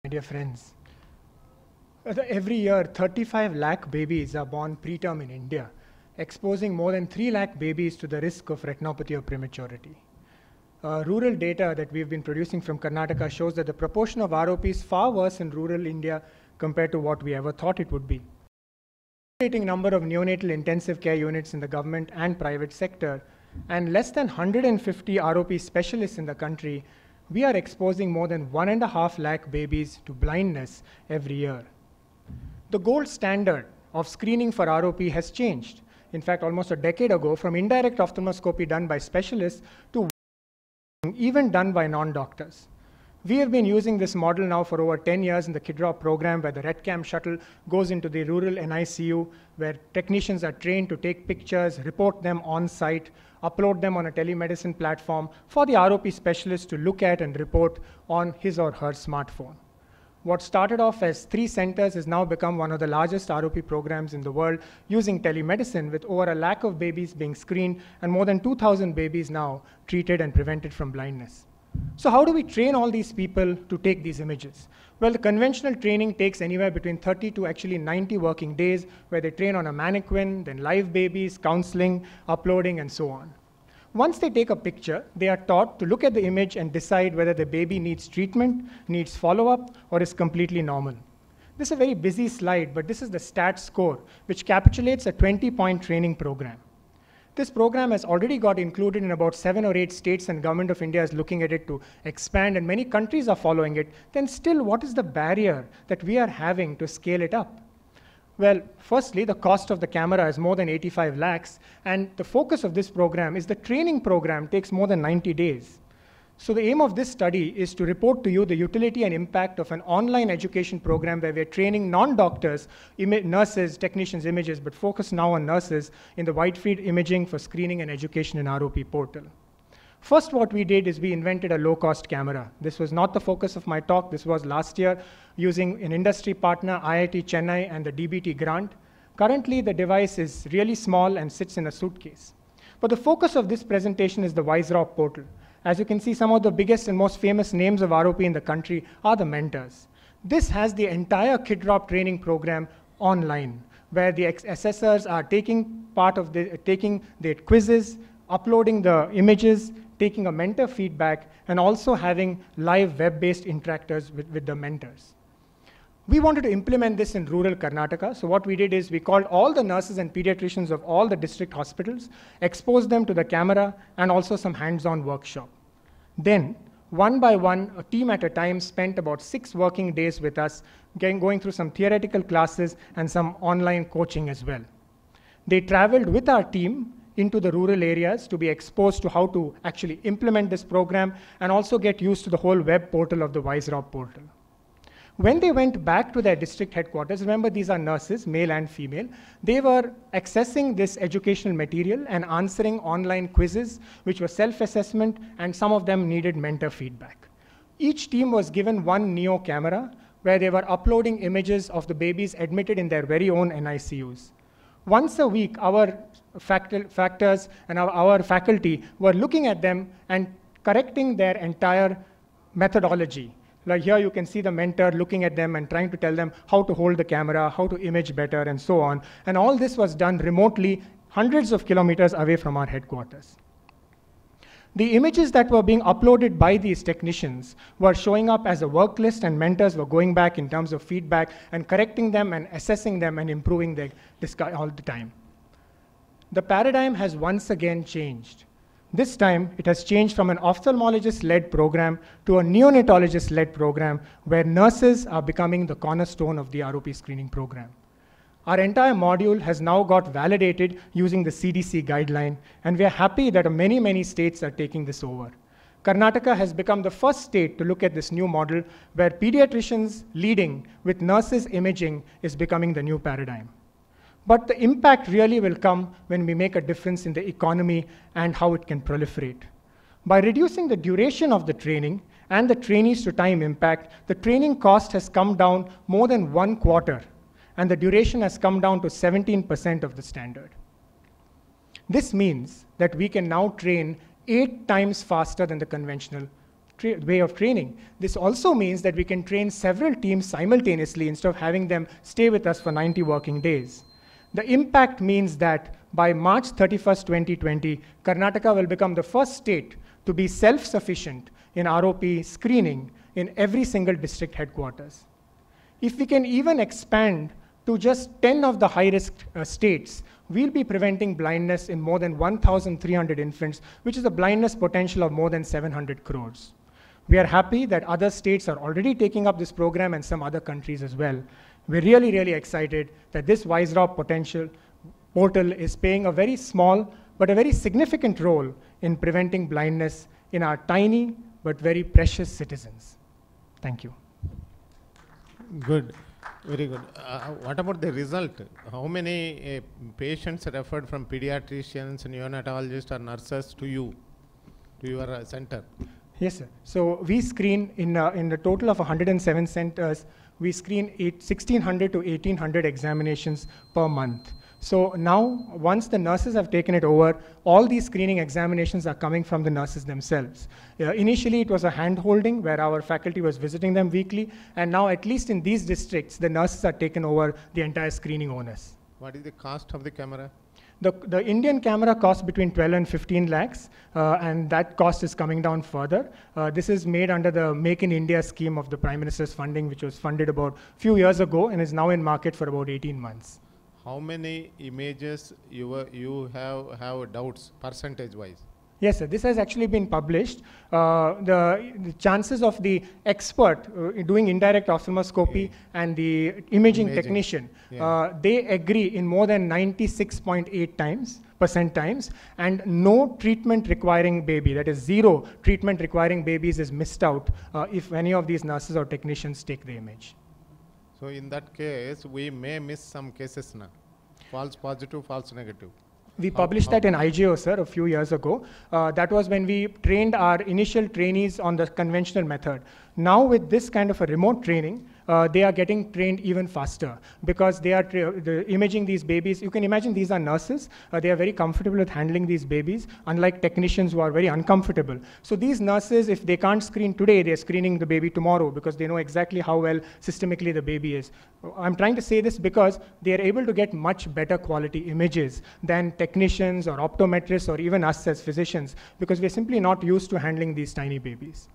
Dear friends, every year 35 lakh babies are born preterm in India, exposing more than 3 lakh babies to the risk of retinopathy or prematurity. Rural data that we've been producing from Karnataka shows that the proportion of ROP is far worse in rural India compared to what we ever thought it would be. The number of neonatal intensive care units in the government and private sector, and less than 150 ROP specialists in the country, we are exposing more than 1.5 lakh babies to blindness every year. The gold standard of screening for ROP has changed. In fact, almost a decade ago, from indirect ophthalmoscopy done by specialists to even done by non-doctors. We have been using this model now for over 10 years in the KidDrop program, where the RedCam shuttle goes into the rural NICU, where technicians are trained to take pictures, report them on site, upload them on a telemedicine platform for the ROP specialist to look at and report on his or her smartphone. What started off as 3 centers has now become one of the largest ROP programs in the world using telemedicine, with over 1 lakh of babies being screened and more than 2,000 babies now treated and prevented from blindness. So how do we train all these people to take these images? Well, the conventional training takes anywhere between 30 to actually 90 working days, where they train on a mannequin, then live babies, counseling, uploading, and so on. Once they take a picture, they are taught to look at the image and decide whether the baby needs treatment, needs follow-up, or is completely normal. This is a very busy slide, but this is the STAT score, which capitulates a 20-point training program. This program has already got included in about 7 or 8 states, and Government of India is looking at it to expand, and many countries are following it. Then still, what is the barrier that we are having to scale it up? Well, firstly, the cost of the camera is more than 85 lakhs, and the focus of this program is the training program takes more than 90 days. So the aim of this study is to report to you the utility and impact of an online education program where we're training non-doctors, nurses, technicians, images, but focus now on nurses in the wide field imaging for screening and education in ROP portal. First, what we did is we invented a low-cost camera. This was not the focus of my talk. This was last year using an industry partner, IIT Chennai, and the DBT grant. Currently, the device is really small and sits in a suitcase. But the focus of this presentation is the WiseROP portal. As you can see, some of the biggest and most famous names of ROP in the country are the mentors. This has the entire KidDrop training program online, where the assessors are taking their quizzes, uploading the images, taking a mentor feedback, and also having live web-based interactors with the mentors. We wanted to implement this in rural Karnataka, so what we did is we called all the nurses and pediatricians of all the district hospitals, exposed them to the camera, and also some hands-on workshop. Then, one by one, a team at a time spent about 6 working days with us, going through some theoretical classes and some online coaching as well. They traveled with our team into the rural areas to be exposed to how to actually implement this program and also get used to the whole web portal of the WiseROP portal. When they went back to their district headquarters, remember these are nurses, male and female, they were accessing this educational material and answering online quizzes, which were self-assessment, and some of them needed mentor feedback. Each team was given one Neo camera, where they were uploading images of the babies admitted in their very own NICUs. Once a week, our factors and our faculty were looking at them and correcting their entire methodology. Like here you can see the mentor looking at them and trying to tell them how to hold the camera, how to image better, and so on. And all this was done remotely, hundreds of kilometers away from our headquarters. The images that were being uploaded by these technicians were showing up as a work list, and mentors were going back in terms of feedback and correcting them and assessing them and improving their all the time. The paradigm has once again changed. This time, it has changed from an ophthalmologist-led program to a neonatologist-led program, where nurses are becoming the cornerstone of the ROP screening program. Our entire module has now got validated using the CDC guideline, and we are happy that many, many states are taking this over. Karnataka has become the first state to look at this new model, where pediatricians leading with nurses imaging is becoming the new paradigm. But the impact really will come when we make a difference in the economy and how it can proliferate. By reducing the duration of the training and the trainees to time impact, the training cost has come down more than 1/4, and the duration has come down to 17% of the standard. This means that we can now train 8 times faster than the conventional way of training. This also means that we can train several teams simultaneously instead of having them stay with us for 90 working days. The impact means that by March 31st, 2020, Karnataka will become the first state to be self-sufficient in ROP screening in every single district headquarters. If we can even expand to just 10 of the high-risk states, we'll be preventing blindness in more than 1,300 infants, which is a blindness potential of more than 700 crores. We are happy that other states are already taking up this program and some other countries as well. We're really, really excited that this WiseROP potential portal is playing a very small but a very significant role in preventing blindness in our tiny but very precious citizens. Thank you. Good, very good. What about the result? How many patients referred from pediatricians, neonatologists, or nurses to you, to your center? Yes, sir. So we screen in the total of 107 centers, we screen 1,600 to 1,800 examinations per month. So now, once the nurses have taken it over, all these screening examinations are coming from the nurses themselves. Initially, it was a hand-holding where our faculty was visiting them weekly, and now, at least in these districts, the nurses are taken over the entire screening onus. What is the cost of the camera? The Indian camera costs between 12 and 15 lakhs, and that cost is coming down further. This is made under the Make in India scheme of the Prime Minister's funding, which was funded about a few years ago and is now in market for about 18 months. How many images you have doubts, percentage-wise? Yes, sir. This has actually been published. The chances of the expert doing indirect ophthalmoscopy and the imaging technician, they agree in more than 96.8% times, and no treatment requiring baby, that is 0 treatment requiring babies is missed out if any of these nurses or technicians take the image. So in that case, we may miss some cases now. False positive, false negative. We published that in IGO, sir, a few years ago. That was when we trained our initial trainees on the conventional method. Now with this kind of a remote training, they are getting trained even faster because they are imaging these babies. You can imagine these are nurses. They are very comfortable with handling these babies, unlike technicians who are very uncomfortable. So these nurses, if they can't screen today, they're screening the baby tomorrow because they know exactly how well systemically the baby is. I'm trying to say this because they are able to get much better quality images than technicians or optometrists or even us as physicians because we're simply not used to handling these tiny babies.